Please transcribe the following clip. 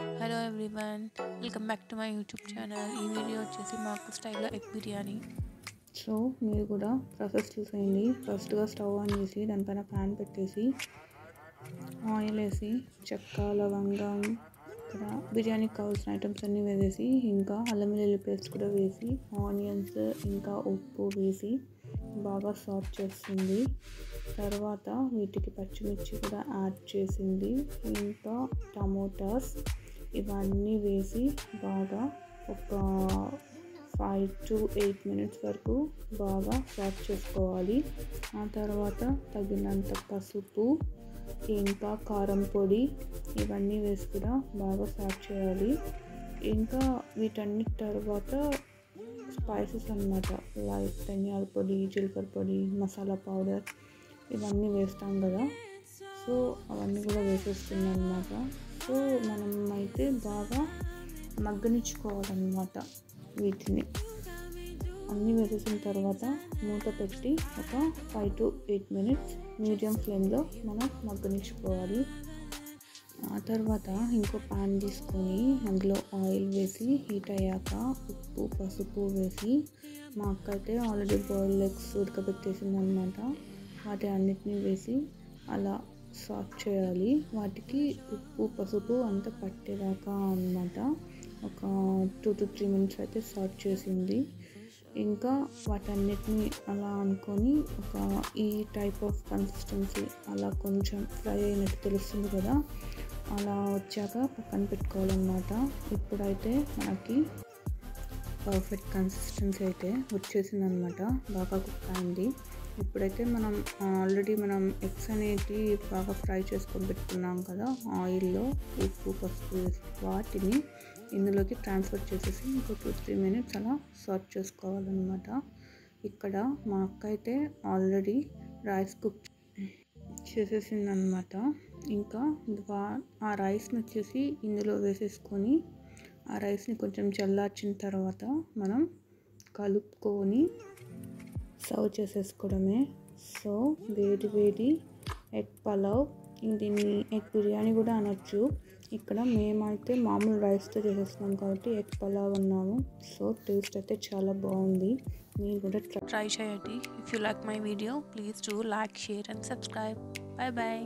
Hello everyone, welcome back to my YouTube channel. ఈ video వచ్చేసి మాకు స్టైల్లో ఎగ్ బిర్యానీ. సో మీరు కూడా ప్రాసెస్ చూసేయండి. ఫస్ట్గా స్టవ్ ఆన్ చేసి దానిపైన ప్యాన్ పెట్టేసి ఆయిల్ వేసి చెక్క, లవంగం, ఇక్కడ బిర్యానీకి కావాల్సిన ఐటమ్స్ అన్నీ వేసేసి ఇంకా అల్లం వెల్లుల్లి పేస్ట్ కూడా వేసి ఆనియన్స్ ఇంకా ఉప్పు వేసి బాగా సాట్ చేస్తుంది. తర్వాత వీటికి పచ్చిమిర్చి కూడా యాడ్ చేసింది, ఇంకా టమోటాస్ ఇవన్నీ వేసి బాగా ఒక 5 to 8 minutes వరకు బాగా సాట్ చేసుకోవాలి. ఆ తర్వాత తగినంత పసుపు ఇంకా కారం పొడి ఇవన్నీ వేసి కూడా బాగా సాట్ చేయాలి. ఇంకా వీటన్నిటి తర్వాత స్పైసెస్ అన్నమాట, లైక్ ధనియాల పొడి, జీలకర్ర పొడి, మసాలా పౌడర్ ఇవన్నీ వేస్తాం కదా, సో అవన్నీ కూడా వేసేస్తున్నాం అన్నమాట. సో మనం అయితే బాగా మగ్గనిచ్చుకోవాలన్నమాట. వీటిని అన్నీ వేసేసిన తర్వాత మూత పెట్టి ఒక 5 to 8 minutes మీడియం ఫ్లేమ్లో మనం మగ్గనిచ్చుకోవాలి. ఆ తర్వాత ఇంకో ప్యాన్ తీసుకొని అందులో ఆయిల్ వేసి హీట్ అయ్యాక ఉప్పు, పసుపు వేసి మా అక్క అయితే ఆల్రెడీ బాయిల్డ్ ఎగ్స్ ఉడకబెట్టేసింది అనమాట. వాటి అన్నిటినీ వేసి అలా సాట్ చేయాలి. వాటికి ఉప్పు, పసుపు అంతా పట్టేదాకా అన్నమాట. ఒక 2 to 3 minutes అయితే సాట్ చేసింది. ఇంకా వాటన్నిటిని అలా అనుకొని ఒక ఈ టైప్ ఆఫ్ కన్సిస్టెన్సీ అలా కొంచెం ఫ్రై అయినట్టు తెలుస్తుంది కదా, అలా వచ్చాక పక్కన పెట్టుకోవాలన్నమాట. ఇప్పుడైతే మనకి పర్ఫెక్ట్ కన్సిస్టెన్సీ అయితే వచ్చేసింది అనమాట, బాగా కుక్ అయింది. ఇప్పుడైతే మనం ఆల్రెడీ ఎగ్స్ అనేవి బాగా ఫ్రై చేసుకొని పెట్టుకున్నాం కదా ఆయిల్లో, ఉప్పు, పసుపు వేసి వాటిని ఇందులోకి ట్రాన్స్ఫర్ చేసేసి ఇంకో 2-3 minutes అలా సాట్ చేసుకోవాలన్నమాట. ఇక్కడ మా అక్క అయితే ఆల్రెడీ రైస్ కుక్ చేసేసిందనమాట. ఇంకా ఆ రైస్ని వచ్చేసి ఇందులో వేసేసుకొని ఆ రైస్ని కొంచెం చల్లార్చిన తర్వాత మనం కలుపుకొని సర్వ్ చేసేసుకోవడమే. సో వేడి వేడి ఎగ్ పలావ్, దీన్ని ఎగ్ బిర్యానీ కూడా అనొచ్చు. ఇక్కడ మేమైతే మామూలు రైస్తో చేసేస్తున్నాం కాబట్టి ఎగ్ పలావ్ అన్నాము. సో టేస్ట్ అయితే చాలా బాగుంది, మీరు కూడా ట్రై చేయండి. If you like my video please do like, share and subscribe. Bye bye.